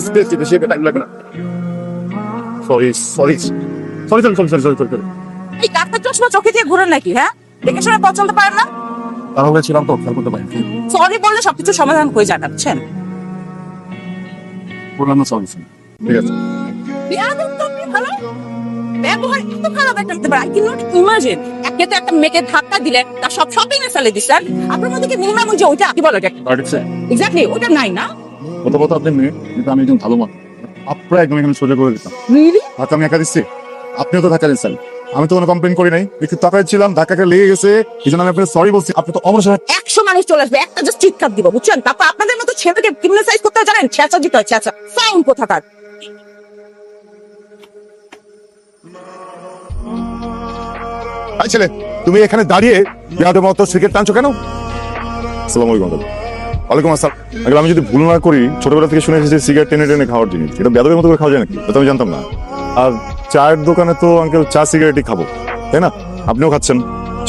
Space দিতে সে time লাগবে না। Sorry sorry sorry sorry sorry sorry sorry. এই ডাক্তার চশমা চোখে দিয়ে ঘুরেন নাকি? হ্যাঁ, দেখে শুনে পথ চলতে পারেন না? তাহলে ছিলাম তো খেয়াল করতে পারি। সরি বললে সবকিছু সমাধান হয়ে যায়, বুঝছেন? বললাম না সরি। ঠিক আছে। বিয়াদব তো আপনি ভালো। ব্যবহার এত খারাপ একটা হতে পারে। I cannot imagine। একে তো একটা মেয়েকে ধাক্কা দিলে তার সব শপিং এ ফেলে দিচ্ছেন। আপনার মধ্যে কি মিনিমাম যে ওইটা কি বলে ওটা? এক্স্যাক্টলি ওটা নাই না? কত কথা আপনি মেয়ে, কিন্তু আমি একজন ভালো মানুষ। আপনারা একদম এখানে সোজা করে দিতাম। রিয়েলি? ধাক্কা আমি একা দিচ্ছি, আপনিও তো ধাক্কা দিচ্ছেন। আমি তো কোনো কমপ্লেন করি নাই, একটু তাকায় ছিলাম, ধাক্কাকে লেগে গেছে, এই জন্য আমি আপনাকে সরি বলছি। আপনি তো অবশ্যই 100 মানুষ চলে আসবে, একটা জাস্ট চিৎকার দিব, বুঝছেন? তারপর আপনাদের মতো ছেলেকে ক্রিমিনালাইজ করতে হয় জানেন? ছেঁচা দিতে হয়, ছেঁচা। সাউন্ড কোথাকার। এই ছেলে, তুমি এখানে দাঁড়িয়ে বিয়াদের মতো সিগারেট টানছো কেন? আসসালামু আলাইকুম আঙ্কেল। ওয়ালাইকুম আসসালাম আঙ্কেল। আমি যদি ভুল না করি, ছোটবেলা থেকে শুনে এসেছি সিগারেট টেনে টেনে খাওয়ার জিনিস, এটা বেয়াদবের মতো করে খাওয়া যায় নাকি? এটা তো আমি জানতাম না। আর চায়ের দোকানে তো আঙ্কেল চা সিগারেটই খাবো, তাই না? আপনিও খাচ্ছেন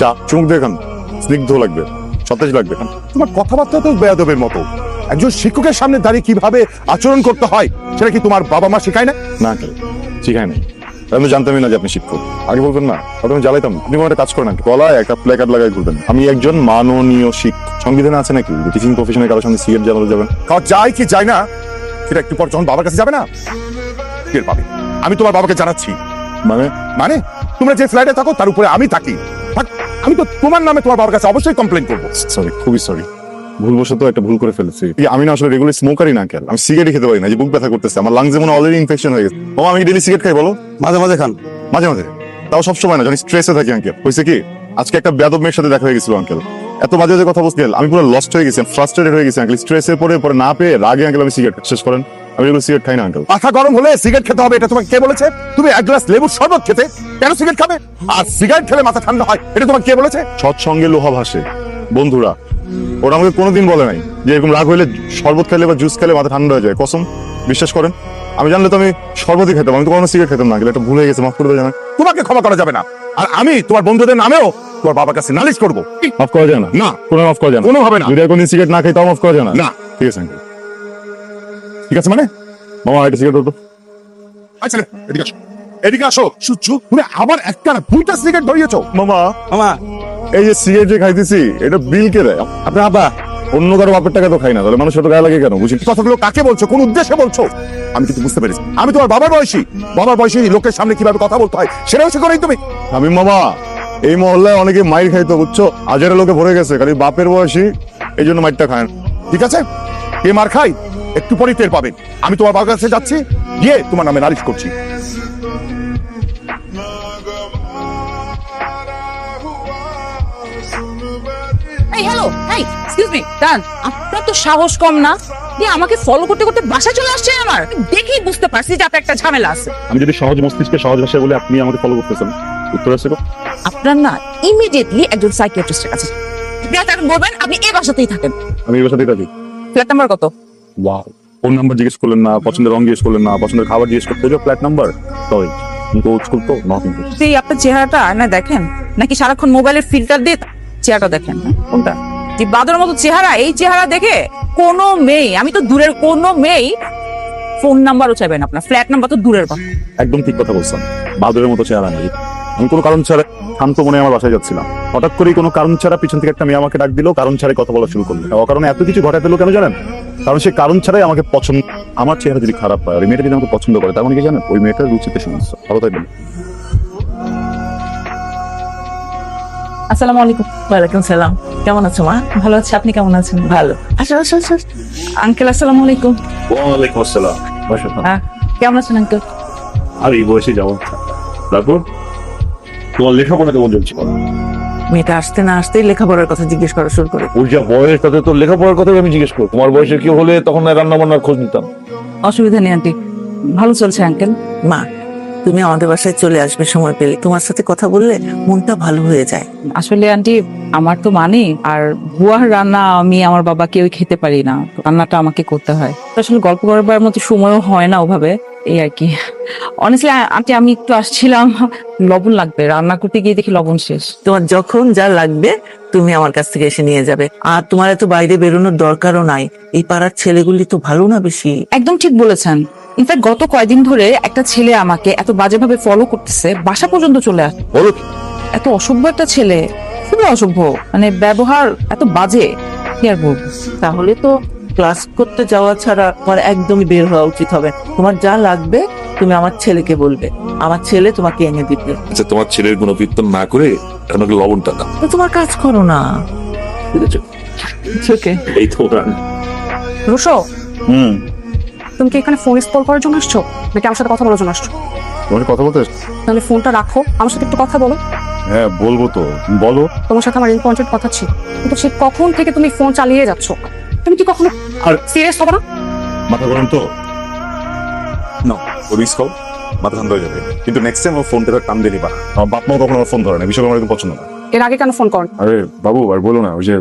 চা, চুমুক দিয়ে খান, স্নিগ্ধ লাগবে, সতেজ লাগবে। তোমার কথাবার্তা তো বেয়াদবের মতো। একজন শিক্ষকের সামনে দাঁড়িয়ে কিভাবে আচরণ করতে হয় সেটা কি তোমার বাবা মা শেখায় না? না আঙ্কেল, শেখায় নাই। আমি জানতামই না যে আপনি শিক্ষক। আগে বলবেন না, তবে আমি জ্বালাইতাম। আপনি কোনো একটা কাজ করেন, গলায় একটা প্ল্যাকার্ড লাগাই বলবেন আমি একজন মাননীয় শিক্ষক। সংবিধানে আছে নাকি টিচিং প্রফেশনে কারোর সামনে সিগারেট জ্বালানো যাবেন? খাওয়া যায় কি যায় না সেটা একটু পর যখন বাবার কাছে যাবে না টের পাবে। আমি তোমার বাবাকে জানাচ্ছি। মানে মানে তোমরা যে ফ্ল্যাটে থাকো তার উপরে আমি থাকি। আমি তো তোমার নামে তোমার বাবার কাছে অবশ্যই কমপ্লেন করবো। সরি, খুবই সরি। ভুলবশত একটা ভুল করে ফেলেছি। আমি না আসলে রেগুলার স্মোকারই না কেন, আমি সিগারেট খেতে পারি না, যে বুক ব্যথা করতেছে আমার, লাংসে মনে অলরেডি ইনফেকশন হয়ে গেছে। ও আমি ডেইলি সিগারেট খাই বলো? মাঝে মাঝে খান? মাঝে মাঝে, তাও সবসময় না, যখন স্ট্রেসে থাকি আঙ্কেল। হয়েছে কি, আজকে একটা বেয়াদব মেয়ের সাথে দেখা হয়ে গেছিল আঙ্কেল। এত বাজে বাজে কথা বলছিল, আমি পুরো লস্ট হয়ে গেছি, ফ্রাস্ট্রেটেড হয়ে গেছি আঙ্কেল। স্ট্রেসে পরে না পেয়ে রাগে আঙ্কেল আমি সিগারেট শেষ করেন। আমি রেগুলার সিগারেট খাই না আঙ্কেল। মাথা গরম হলে সিগারেট খেতে হবে এটা তোমাকে কে বলেছে? তুমি এক গ্লাস লেবুর শরবত খেতে কেন সিগারেট খাবে? আর সিগারেট খেলে মাথা ঠান্ডা হয় এটা তোমাকে কে বলেছে? সৎসঙ্গে লোহা ভাসে বন্ধুরা, ওরা আমাকে কোনোদিন বলে নাই যে এরকম রাগ হইলে শরবত খেলে বা জুস খেলে মাথা ঠান্ডা হয়ে যায়। কসম, বিশ্বাস করেন। আমি জানলে তো আমি শরবতই খেতাম, আমি তো কোনো সিগারেট খেতাম না। এটা ভুলে গেছে, মাফ করে দেওয়া যায় না? তোমাকে ক্ষমা করা যাবে না। আর আমি তোমার বন্ধুদের নামেও তোমার বাবার কাছে নালিশ করবো। মাফ করা যায় না? না, কোনো মাফ করা যায় না, কোনো হবে না। যদি আর কোনদিন সিগারেট না খাই তাও মাফ করা যায় না? না। ঠিক আছে আঙ্কেল, ঠিক আছে। মানে মামা একটা সিগারেট ধরতো। আচ্ছা এদিকে আসো, এদিকে আসো। সুচ্ছু, তুমি আবার একটা না দুইটা সিগারেট ধরিয়েছো। মামা মামা, এই যে সিগারেট যে খাইতেছি এটা বিল কে দেয়? আপনার আব্বা। অন্য কারো বাপের টাকা তো খাই না, তাহলে মানুষের তো গায়ে লাগে কেন? বুঝি কথাগুলো কাকে বলছো, কোন উদ্দেশ্যে বলছো? আমি কিন্তু বুঝতে পেরেছি, আমি তোমার বাবার বয়সী লোকের সামনে কিভাবে কথা বলতে হয় সেটাও শিখো নাই তুমি। আমি মামা, এই মহল্লায় অনেকে মাইর খাইতো বুঝছো, হাজারে লোকে ভরে গেছে, খালি বাপের বয়সী এই জন্য মাইরটা খায়। ঠিক আছে, কে মার খাই একটু পরে টের পাবে। আমি তোমার বাবার কাছে যাচ্ছি, গিয়ে তোমার নামে নালিশ করছি। এই হ্যালো, এই এক্সকিউজ মি, দাঁড়ান। আপনার তো সাহস কম না, দিয়ে আমাকে ফলো করতে করতে বাসা চলে আসছে। আমার দেখেই বুঝতে পারছি যে আপনার একটা ঝামেলা আছে। আমি যদি সহজ মস্তিষ্কে সহজ ভাষায় বলে আপনি আমাকে ফলো করতেছেন, উত্তর আছে গো। আপনার না ইমিডিয়েটলি একজন সাইকিয়াট্রিস্টের কাছে আপনি বলবেন আপনি এই বাসাতেই থাকেন। আমি এই বাসাতেই থাকি। ফ্ল্যাট নাম্বার কত? ওয়াও, ফোন নাম্বার জিজ্ঞেস করলেন না, পছন্দের রং জিজ্ঞেস করলেন না, পছন্দের খাবার জিজ্ঞেস করতে হবে, ফ্ল্যাট নাম্বার। সরি, কিন্তু ওল্ড স্কুল তো নথিং। সেই আপনার চেহারাটা না দেখেন, নাকি সারাক্ষণ মোবাইলের ফিল্টার দিয়ে চেহারাটা দেখেন? কোনটা? যে বাদর মতো চেহারা, এই চেহারা দেখে কোনো মেয়ে, আমি তো দূরের কোনো মেয়ে ফোন নাম্বারও চাইবেন, আপনার ফ্ল্যাট নাম্বার তো দূরের কথা। একদম ঠিক কথা বলছেন, বাদরের মতো চেহারা নেই। আমি কোনো কারণ ছাড়া শান্ত মনে আমার বাসায় যাচ্ছিলাম, হঠাৎ করে কোনো কারণ ছাড়া পিছন থেকে একটা মেয়ে আমাকে ডাক দিল, কারণ ছাড়াই কথা বলা শুরু করলো। অকারণে এত কিছু ঘটা ফেলো কেন জানেন? কারণ সে কারণ ছাড়াই আমাকে পছন্দ। আমার চেহারা যদি খারাপ হয় আর ওই মেয়েটা যদি আমাকে পছন্দ করে, তখন কি জানেন, ওই মেয়েটার রুচিতে সমস্যা। ভালো থাকবেন। আসসালামু আলাইকুম। ওয়ালাইকুম সালাম। কেমন আছো মা? ভালো আছি, আপনি কেমন আছেন? ভালো। আচ্ছা আচ্ছা আচ্ছা। আঙ্কেল আসসালামু আলাইকুম। ওয়ালাইকুম আসসালাম। কেমন আছেন আঙ্কেল? আর এই বয়সে যাবো। তারপর তোমার লেখাপড়া কেমন চলছে? মেয়েটা আসতে না আসতেই লেখাপড়ার কথা জিজ্ঞেস করা শুরু করে। ওর যা বয়স তাতে তো লেখাপড়ার কথা আমি জিজ্ঞেস করবো। তোমার বয়সে কি হলে তখন রান্না বান্নার খোঁজ নিতাম। অসুবিধা নেই আন্টি, ভালো চলছে আঙ্কেল। মা, তুমি আমাদের বাসায় চলে আসবে সময় পেলে, তোমার সাথে কথা বললে মনটা ভালো হয়ে যায়। আসলে আন্টি আমার তো মানে আর বুয়ার রান্না আমি আমার বাবা কেউ খেতে পারি না, তো রান্নাটা আমাকে করতে হয়। তো আসলে গল্প করবার মতো সময়ও হয় না ওভাবে, এই আর কি। অনেস্টলি আন্টি আমি একটু আসছিলাম, লবণ লাগবে, রান্না করতে গিয়ে দেখি লবণ শেষ। তোমার যখন যা লাগবে তুমি আমার কাছ থেকে এসে নিয়ে যাবে। আর তোমার এত বাইরে বেরোনোর দরকারও নাই, এই পাড়ার ছেলেগুলি তো ভালো না বেশি। একদম ঠিক বলেছেন। ইনফ্যাক্ট গত কয়েকদিন ধরে একটা ছেলে আমাকে এত বাজেভাবে ফলো করতেছে, বাসা পর্যন্ত চলে আসে। বলো এত অসভ্য একটা ছেলে, খুবই অসভ্য, মানে ব্যবহার এত বাজে, কি আর বলবো। তাহলে তো ক্লাস করতে যাওয়া ছাড়া তোমার একদমই বের হওয়া উচিত হবে। তোমার যা লাগবে তুমি আমার ছেলেকে বলবে, আমার ছেলে তোমাকে এনে দিবে। আচ্ছা তোমার ছেলের গুণকীর্তন না করে এখন ওকে লবণটা দাও। তো তোমার কাজ করো না। বুঝেছো? ওকে এই তো রান। রুশো, তুমি কি এখানে ফোন স্কল করার জন্য আসছো নাকি আমার সাথে কথা বলার জন্য আসছো? তোমার কথা বলতে তাহলে ফোনটা রাখো, আমার সাথে একটু কথা বলো। হ্যাঁ বলবো তো, বলো। তোমার সাথে আমার ইম্পর্টেন্ট কথা ছিল, কিন্তু সে কখন থেকে তুমি ফোন চালিয়ে যাচ্ছ, তুমি কি কখনো আর সিরিয়াস হবে না? মাথা গরম তো না, রিস্ক হোক, মাথা ঠান্ডা হয়ে যাবে। কিন্তু নেক্সট টাইম আমার ফোনটা টান দিয়ে নিবা। আমার বাপ মাও কখনো আমার ফোন ধরে না, বিষয়টা আমার একদম পছন্দ না। এর আগে কেন ফোন কর? আরে বাবু আর বলো না, ওই যে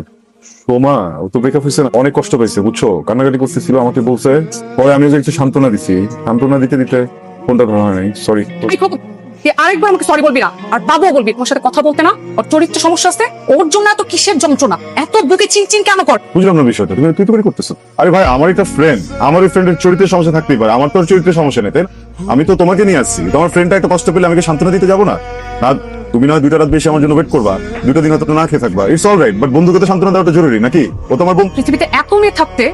সোমা, ও তো ব্রেকআপ হয়েছে না, অনেক কষ্ট পাইছে বুঝছো, কান্নাকাটি করতেছিল, আমাকে বলছে। পরে আমি ওকে একটু সান্ত্বনা দিছি, সান্ত্বনা দিতে দিতে ফোনটা ধরা হয় নাই, সরি। এই খবর, তুই আরেকবার আমাকে সরি বলবি না, আর বাবুও বলবি তোমার সাথে কথা বলতে না, ওর চরিত্র সমস্যা আছে, ওর জন্য এত কিসের যন্ত্রণা, এত বুকে চিনচিন কেন কর? বুঝলাম না বিষয়টা, তুই তো করে করতেছো। আরে ভাই আমার একটা ফ্রেন্ড, আমার ওই ফ্রেন্ডের চরিত্রের সমস্যা থাকতেই পারে, আমার তো ওর চরিত্রের সমস্যা নেই, তাই না? আমি তো তোমাকে নিয়ে আসছি, তোমার ফ্রেন্ডটা একটা কষ্ট পেলে আমাকে সান্ত্বনা দিতে যাবো না? না তুমি না 2টা রাত বেশি আমার জন্য ওয়েট করবা, 2টা দিন হয়তো না খেয়ে থাকবা, ইটস অল রাইট, বাট বন্ধুকে তো সান্ত্বনা দেওয়াটা জরুরি নাকি? ও তোমার বন্ধু। পৃথিবীতে এত মেয়ে থাকতে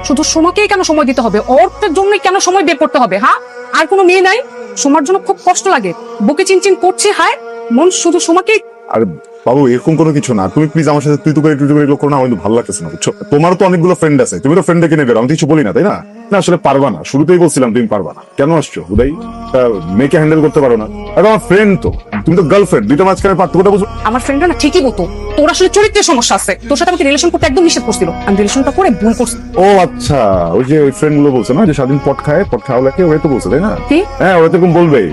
শুধু সোমাকেই কেন সময় দিতে হবে, ওর জন্যই কেন সময় বের করতে হবে? হ্যাঁ, আর কোনো মেয়ে নাই? সোমার জন্য খুব কষ্ট লাগে, বুকে চিনচিন করছে, হায় মন শুধু সোমাকেই। আর বাবু এরকম কোনো কিছু না, তুমি প্লিজ আমার সাথে তুই তো করে টুটু করে এগুলো করো না, আমার কিন্তু ভালো লাগতেছে না বুঝছো। তোমারও তো অনেকগুলো ফ্রেন্ড আছে, তুমি তো ফ্রেন্ড ডেকে নেবে, আমি তো কিছু বলি না, তাই না? না আসলে পারবা না, শুরুতেই বলছিলাম তুমি পারবা না, কেন আসছো হুদাই? মেয়েকে হ্যান্ডেল করতে পারো না? আর আমার ফ্রেন্ড তো, তুমি তো গার্লফ্রেন্ড, দুইটা মাঝখানে পার্থক্যটা বুঝো। আমার ফ্রেন্ডরা না ঠিকই বলতো তোর আসলে চরিত্রের সমস্যা আছে, তোর সাথে আমাকে রিলেশন করতে একদম নিষেধ করছিল, আমি রিলেশনটা করে ভুল করছি। ও আচ্ছা, ওই যে ওই ফ্রেন্ড গুলো বলছে না যে স্বাধীন পট খায়, পট খাওয়া লাগে, ওই তো বলছে তাই না? কি? হ্যাঁ ওরা তো এরকম বলবেই।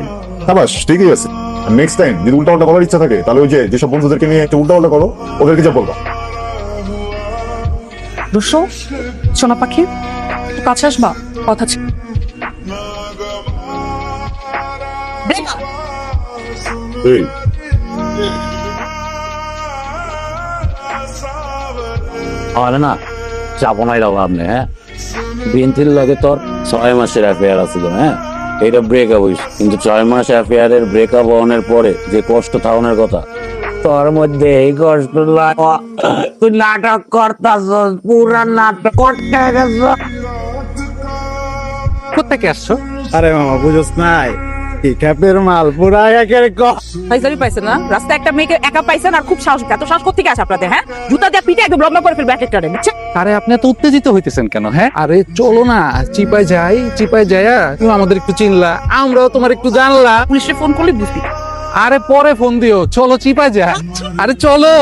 সাবাস, ঠিকই আছে। নেক্সট টাইম যদি উল্টা পাল্টা করার ইচ্ছা থাকে, তাহলে ওই যে যেসব বন্ধুদেরকে নিয়ে একটু উল্টা পাল্টা করো, ওদেরকে যা বলবা। রুশো, সোনা পাখি, একটু কাছে আসবা, কথা ছিল। এই আরে না যাবো নাই রাও আপনি, হ্যাঁ বিএনপির লগে তোর 6 মাসের অ্যাফেয়ার আছিল, হ্যাঁ এটা ব্রেকআপ হইস, কিন্তু 6 মাস অ্যাফেয়ারের ব্রেকআপ হওয়ার পরে যে কষ্ট থাকানোর কথা তোর মধ্যে এই কষ্ট তুই নাটক করতাস, পুরা নাটক করতে গেছ। কোথেকে আসছো? আরে মামা বুঝোস নাই, কি ক্যাপের মাল পুরা একের ফাইজারি পাইছেন না, রাস্তায় একটা মেয়েকে একা পাইছেন আর খুব সাহস, এত সাহস কোথেকে আসে আপনাদের? হ্যাঁ, জুতা দিয়ে পিঠে একদম লম্বা করে ফেলবে একটা বুঝছেন? আরে আপনি এত উত্তেজিত হইতেছেন কেন? হ্যাঁ আরে চলো না, চিপায় যাই, চিপায় যাইয়া তুমি আমাদের একটু চিনলা, আমরাও তোমার একটু জানলা। পুলিশে ফোন করলে বুঝবি। আরে পরে ফোন দিও, চলো চিপায় যা, আরে চলো।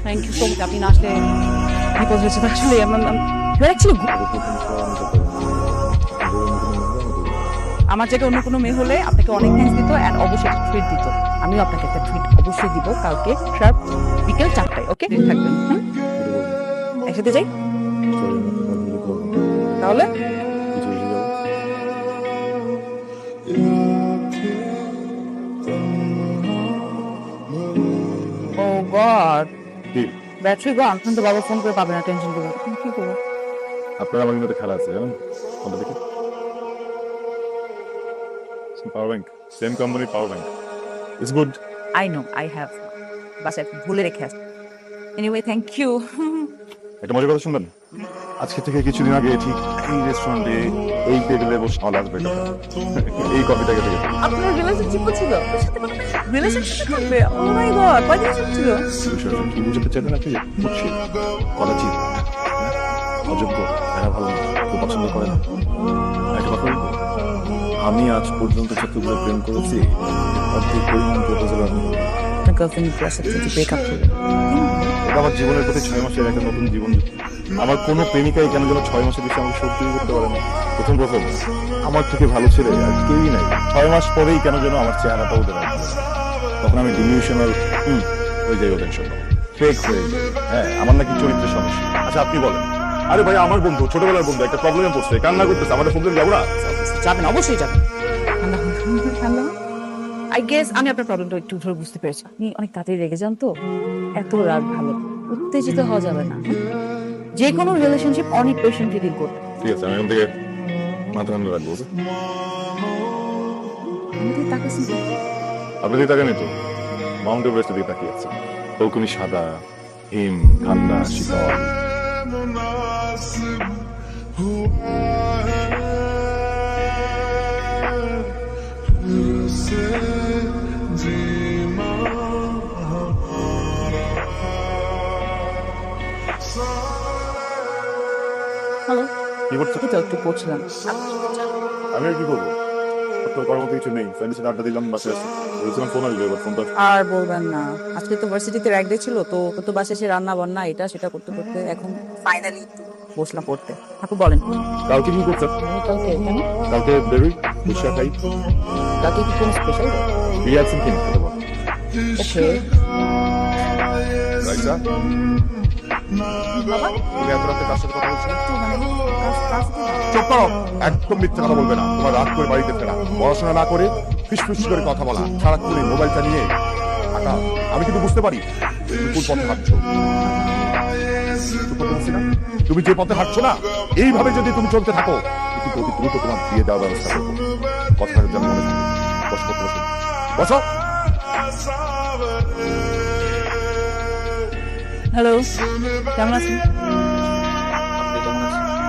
থ্যাংক ইউ সো মাচ, আপনি না আসলে বিপদ হয়েছে। অ্যাকচুয়ালি আমার জায়গায় অন্য কোনো মেয়ে হলে আপনাকে অনেক থ্যাঙ্কস দিত অ্যান্ড অবশ্যই একটা ট্রিট দিত। আমিও আপনাকে একটা ট্রিট অবশ্যই দিব কালকে শার্প বিকেল 4টায়। ওকে থাকবেন? হুম, একসাথে যাই তাহলে। ও গড, কি ব্যাটারি গন, কিন্তু বাবা ফোন করে পাবে না, টেনশন করবে। কি করবো? আপনার আমার কিন্তু খেলা আছে জানেন, আমরা দেখি power bank, same company power bank, it's good. I know I have, বাস ভুলে রেখে আসছি। Anyway thank you. একটা মজার কথা শুনবেন? আজকে থেকে কিছুদিন আগে ঠিক এই রেস্টুরেন্টে এই টেবিলে বসে আমার লাস্ট ব্রেকআপ, এই কফিটাকে থেকে। আপনার রিলেশনশিপ ছিল? রিলেশনশিপ থাকবে? ও মাই গড, কয়দিন ছিল? বিষয়টা কি বুঝতে চাইলেন আপনি? বুঝছি কদাচিৎ অযোগ্য, এরা ভালো না, কেউ পছন্দ করে না। একটা কথা বলবো, আমি আজ পর্যন্ত যতগুলো প্রেম করেছি অর্ধেক পরিমাণ প্রপোজাল আমি গার্লফ্রেন্ড সাথে ব্রেকআপ ছিল। এটা আমার জীবনের প্রতি 6 মাসের একটা নতুন জীবন যুক্তি। আমার কোনো প্রেমিকাই কেন যেন 6 মাসের বেশি আমাকে সহ্য করতে পারে না। প্রথম আমার থেকে ভালো ছেলে আর কেউই নাই। 6 মাস পরেই কেন যেন আমার চেহারাটা ওদের আর ভালো লাগে না। তখন আমি ডিমিউশনাল হয়ে যাই ওদের জন্য, ফেক হয়ে যাই। হ্যাঁ, আমার নাকি চরিত্রের সমস্যা। আচ্ছা আপনি বলেন। আরে ভাই, আমার বন্ধু, ছোটবেলার বন্ধু একটা প্রবলেমে পড়ছে, কান্না করতেছে, আমাদের ফোন করে যাবো না? যাবেন, অবশ্যই যাবেন। ঠান্ডা হন, ঠান্ডা হন। আই গেস আমি আপনার প্রবলেমটা একটু ধরে বুঝতে পেরেছি। আপনি অনেক তাড়াতাড়ি রেগে যান তো, এত রাগ ভালো না। উত্তেজিত হওয়া যাবে না। যে কোনো রিলেশনশিপ অনেক পেশেন্টলি ডিল করতে। ঠিক আছে, আমি এখান থেকে মাথা ঠান্ডা রাখবো। আমাদের তাকাচ্ছেন তো? আপনি দিকে তাকানি তো, মাউন্ট এভারেস্টের দিকে তাকিয়ে আছে। ওরকমই সাদা, হিম, ঠান্ডা, শীতল। হ্যালো, কি করছো? এই তো একটু পড়ছিলাম। আমি আর কি করবো? তোর করার মতো কিছু নেই। ফ্রেন্ডের সাথে আড্ডা দিলাম, বাসে আসছি, বলছিলাম ফোন আসবে, এবার ফোনটা আর বলবেন না, আজকে তো ভার্সিটিতে এক ডে ছিল, তো বাসে এসে রান্না বান্না এটা সেটা করতে করতে এখন ফাইনালি বসলাম পড়তে। ঠাকুর বলেন, কালকে কি করছো? কালকে কেন? কালকে বেরোই, ফুচকা খাই, কালকে কি কোনো স্পেশাল? বিয়ে আছেন কিনা খেতে বল। ওকে রাইসা, বাবা, তুমি এত রাতে কার সাথে কথা বলছিলে? তো মানে চুপ করো, একদম মিথ্যে কথা বলবে না। তোমার রাত করে বাড়িতে ফেরা, পড়াশোনা না করে ফিসফিস করে কথা বলা, সারাক্ষণ এই মোবাইলটা নিয়ে থাকা। আমি কিন্তু বুঝতে পারি তুমি কোন পথে হাঁটছো। চুপ করতে বলছি না? তুমি যে পথে হাঁটছো না, এইভাবে যদি তুমি চলতে থাকো, কিন্তু অতি দ্রুত তোমার বিয়ে দেওয়ার ব্যবস্থা করবো। কথাটা যেন মনে থাকে। বসো, বসো, বসো, বসো। হ্যালো, কেমন আছেন?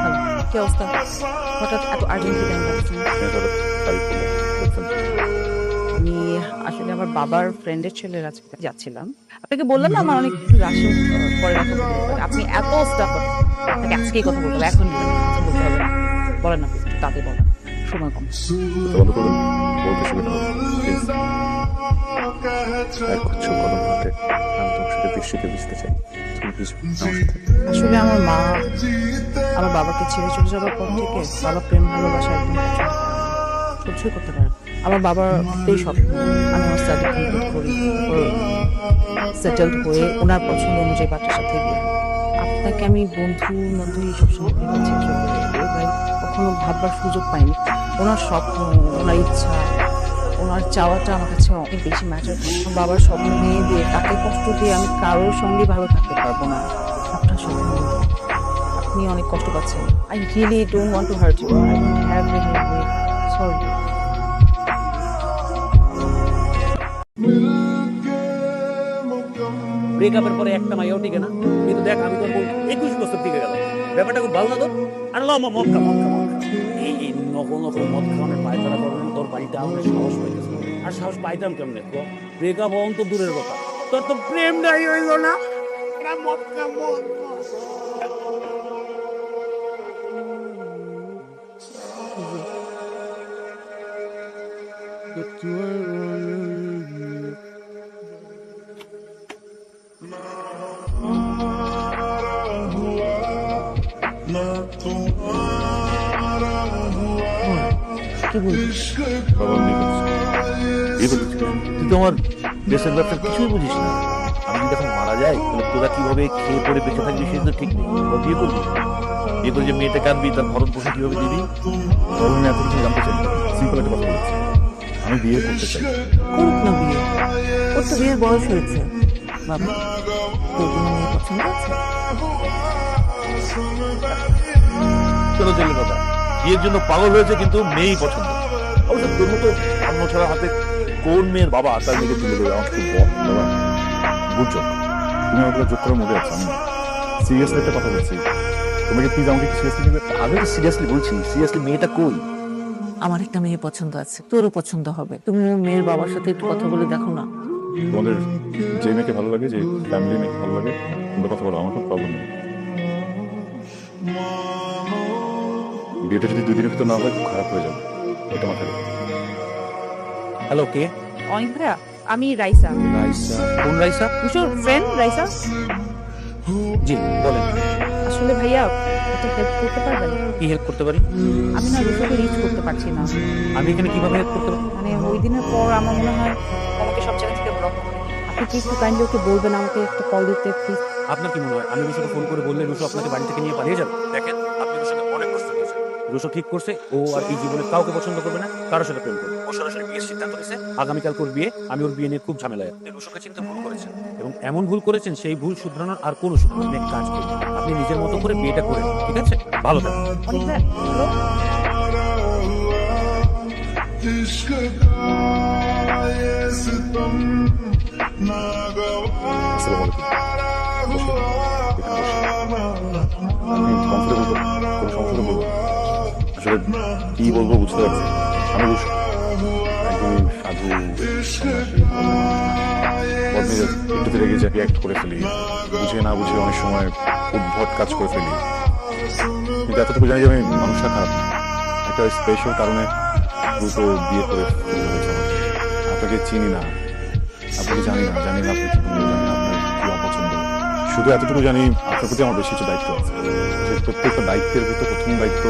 হ্যালো, কি অবস্থা? হঠাৎ এত আর্জেন্টলি কেন বলছেন? আমি আসলে আমার বাবার ফ্রেন্ডের ছেলের আজকে যাচ্ছিলাম। আপনাকে বললাম না আমার অনেক রাশি পরে রাখা হবে। আপনি এত স্টাফ, আপনাকে আজকেই কথা বলতে হবে, এখন কথা বলতে হবে না। বলেন না একটু তাতে বলেন, সময় কম। বন্ধ করুন, বলতে সুবিধা হবে। প্লিজ এক হচ্ছে কদম হাতে, আমি তোমার সাথে দৃষ্টিতে বুঝতে চাই। তুমি প্লিজ আমার সাথে। আসলে আমার মা আমার বাবাকে ছেড়ে চলে যাওয়ার পর থেকে বাবা প্রেম ভালোবাসা একদম সহ্যই করতে পারে না। আমার বাবার একটাই স্বপ্ন আমি আমার স্টাডি কমপ্লিট করি, সেটেলড হয়ে ওনার পছন্দ অনুযায়ী বাচ্চার সাথে বিয়ে। আপনাকে আমি বন্ধুর মধ্যেই সবসময় ভেবেছি, কখনো ভাববার সুযোগ পাইনি। ওনার স্বপ্ন, ওনার ইচ্ছা, ওনার চাওয়াটা আমার কাছে অনেক বেশি ম্যাটার করে। আমার বাবার স্বপ্ন নিয়ে দিয়ে তাকে কষ্ট দিয়ে আমি কারোর সঙ্গে ভালো থাকতে পারবো না। আপনার সাথে আপনি অনেক কষ্ট পাচ্ছেন। I really don't want to hurt you. I don't have any way, sorry. ব্রেকআপের পরে একটা মাইয়াও টিকে না, কিন্তু দেখ আমি তোর 21 বছর টিকে গেল। ব্যাপারটা খুব ভালো না তোর? আর ল মদ খা, মদ খা, মদ খা। এই নকল নকল মদ খাওয়ানোর পায়তারা করবেন, তোর বাড়িতে আমাদের সাহস পাইতেছে। আর সাহস পাইতাম কেমনে? ব্রেকআপ হন তো দূরের কথা, তোর তো প্রেম নাই হইল না। মদ খা, মদ খা। কি বলছিস? বাবা বিয়ে করছে। বিয়ে করছে? তুই তো আমার দেশের ব্যবসার কিছুই বুঝিস না। আমি যদি এখন মারা যাই, তাহলে তোরা কিভাবে খেয়ে পড়ে বেঁচে থাকবি সেটা তো ঠিক নেই। তোরা বিয়ে করবি, বিয়ে করে যে মেয়েটা কাঁদবি, তার ভরণ পোষণ কিভাবে দিবি? আমি এত কিছু জানতে চাই না। সিম্পল একটা কথা বলছি, আমি বিয়ে করতে চাই। করুক না বিয়ে, ওর তো বিয়ের বয়স হয়েছে। বাবা, তোর কোনো মেয়ে পছন্দ আছে? চলো জেলে কথা, বিয়ের জন্য পাগল হয়েছে কিন্তু মেয়েই পছন্দ। অবশ্য তোর মতো অন্য ছাড়া হাতে কোন মেয়ের বাবা তার মেয়েকে তুলে দেবে? আমাকে খুব বল বাবা, গুড জব। তুমি আমাকে যোগ করার মধ্যে আছো। আমি সিরিয়াসলি একটা কথা বলছি, তোমাকে প্লিজ আমাকে সিরিয়াসলি নেবে। আমি তো সিরিয়াসলি বলছি, সিরিয়াসলি মেয়েটা কই? আমার একটা মেয়ে পছন্দ আছে, তোরও পছন্দ হবে। তুমি ওর মেয়ের বাবার সাথে একটু কথা বলে দেখো না। তোমাদের যে মেয়েকে ভালো লাগে, যে ফ্যামিলি মেয়েকে ভালো লাগে, তোমরা কথা বলো, আমার কোনো প্রবলেম নেই। বিয়েটা যদি 2 দিনের ভিতর না হয় খুব খারাপ হয়ে যাবে, এটা মাথায় রেখো। হ্যালো, কে? অনিক ভাইয়া, আমি রাইসা, রাইসা? কোন রাইসা? কুশোর ফ্রেন্ড রাইসা। জি বলেন, আসলে ভাইয়া একটা হেল্প করতে পারবেন? কি হেল্প করতে পারি? আমি না রুফাকে রিচ করতে পারছি না। আমি এখানে কিভাবে হেল্প করতে পারি? মানে ওই দিনের পর আমার মনে হয় আমাকে সব জায়গা থেকে ব্লক করে দিয়েছে। আপনি কি একটু কাইন্ডলি ওকে বলবেন আমাকে একটা কল দিতে প্লিজ? আপনার কি মনে হয় আমি রুশোকে ফোন করে বললে রুশো আপনাকে বাড়ি থেকে নিয়ে পালিয়ে যাবে? দেখেন, আপনি রুশোকে অনেক কষ্ট দিয়েছেন। রুশো ঠিক করছে ও আর এই জীবনে কাউকে পছন্দ করবে না, কারোর সাথে প্রেম করবে। ও সরাসরি বিয়ের সিদ্ধান্ত নিয়েছে। আগামীকাল ওর বিয়ে, আমি ওর বিয়ে নিয়ে খুব ঝামেলায়। আপনি রুশোকে চিন্তা ভুল করেছেন, এবং এমন ভুল করেছেন সেই ভুল শুধরানোর আর কোনো সুযোগ নেই। কাজ করুন, আপনি নিজের মতো করে বিয়েটা করে নিন, ঠিক আছে? ভালো থাকবেন। অনেক হ্যালো আসসালামু আলাইকুম। বসুন, এখানে বসুন। আপনি কমফোর্টেবল তো? কোনো সমস্যা তো বলবো? আসলে কি বলবো বুঝতে পারছি না। আমি রুশো, একজন সাধু সন্ন্যাসী, বদমেজাজ, একটু ফিরে গিয়ে রিঅ্যাক্ট করে ফেলি, বুঝে না বুঝে অনেক সময় উদ্ভট কাজ করে ফেলি। কিন্তু এতটুকু জানি যে আমি মানুষটা খারাপ না। একটা স্পেশাল কারণে দ্রুত বিয়ে করে ফেলতে হয়েছে আমাকে। আপনাকে চিনি না, আপনাকে জানি না আপনি কি পছন্দ, জানি না আপনার কি অপছন্দ। শুধু এতটুকু জানি আপনার প্রতি আমার বেশ কিছু দায়িত্ব আছে। যে প্রত্যেকটা দায়িত্বের ভিতর প্রথম দায়িত্ব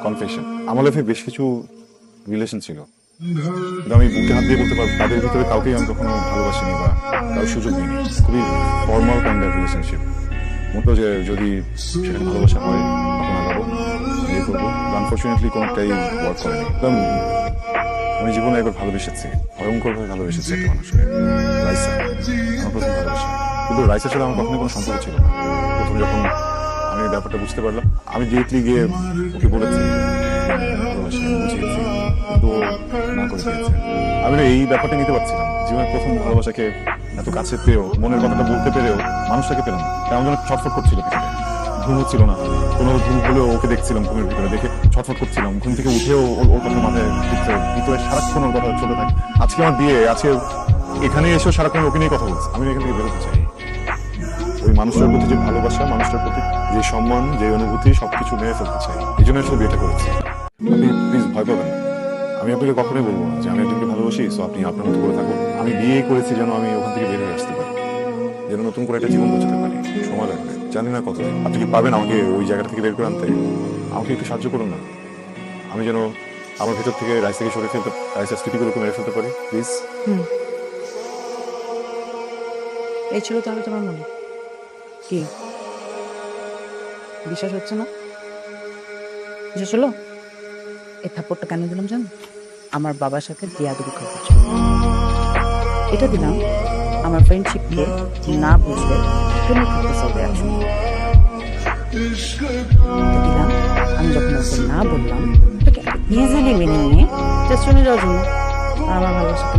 কনফেশন। আমার লাইফে বেশ কিছু রিলেশন ছিল, কিন্তু আমি বুকে হাত দিয়ে বলতে পারবো তাদের ভিতরে কাউকেই আমি কখনো ভালোবাসিনি বা কারোর সুযোগ নিইনি। খুবই ফর্মাল কাইন্ড অফ রিলেশনশিপ। মতো যে যদি সেখানে ভালোবাসা হয় তখন আগাবো, বিয়ে করবো। আনফর্চুনেটলি কোনোটাই ওয়ার্ক করেনি। একদম আমি জীবনে একবার ভালোবেসেছি, ভয়ঙ্করভাবে ভালোবেসেছি একটা মানুষকে, রাইসা। আমার প্রথম ভালোবাসা। কিন্তু রাইসার সাথে আমার কখনোই কোনো সম্পর্ক ছিল না। প্রথম যখন আমি এই ব্যাপারটা বুঝতে পারলাম, আমি ডিরেক্টলি গিয়ে ওকে বলেছি ভালোবাসি, আমি বুঝিয়েছি, কিন্তু ও না করে দিয়েছে। আমি না এই ব্যাপারটা নিতে পারছিলাম। জীবনের প্রথম ভালোবাসাকে এত কাছে পেয়েও, মনের কথাটা বলতে পেরেও মানুষটাকে পেলাম না। কেমন যেন ছটফট করছিল ভিতরে, ঘুম হচ্ছিল না। কোনো ঘুম হলেও ওকে দেখছিলাম, ঘুমের ভিতরে দেখে ছটফট করছিলাম। ঘুম থেকে উঠেও ওর কথা মাথায় ঘুরছে, ভিতরে সারাক্ষণ ওর কথা চলতে থাকে। আজকে আমার বিয়ে, আজকে এখানে এসেও সারাক্ষণ ওকে নিয়ে কথা বলছে। আমি এখান থেকে বেরোতে চাই। ওই মানুষটার প্রতি যে ভালোবাসা, মানুষটার প্রতি যে সম্মান, যে অনুভূতি, সবকিছু নিয়ে ফেলতে চাই। এই জন্য আসলে বিয়েটা করেছি। আপনি প্লিজ ভয় পাবেন না। আমি আপনাকে কখনোই বলবো না যে আমি একজনকে ভালোবাসি, সো আপনি আপনার মতো করে থাকুন। আমি বিয়ে করেছি যেন আমি ওখান থেকে বের হয়ে আসতে পারি, যেন নতুন করে একটা জীবন গোছাতে পারি। সময় লাগবে, জানি না কত। আপনি কি পারবেন আমাকে ওই জায়গাটা থেকে বের করে আনতে? আমাকে একটু সাহায্য করুন না। আমি যেন আমার ভেতর থেকে রাইসাকে সরে ফেলতে, রাইসার স্মৃতিগুলোকে মেরে ফেলতে পারি, প্লিজ। এই ছিল তাহলে তোমার মনে? কি বিশ্বাস হচ্ছে না? বিশ্বাস হলো? এই থাপ্পড়টা কেন দিলাম জানো? আমার বাবার সাথে বিয়াদবি করার জন্য। এটা দিলাম আমার ফ্রেন্ডশিপকে না বুঝলে তুমি করতে চলবে আছো। এটা দিলাম আমি যখন ওকে না বললাম, ওটাকে ইজিলি মেনে নিয়ে জাস্ট চলে যাওয়ার জন্য। আর আমার ভালোবাসাকে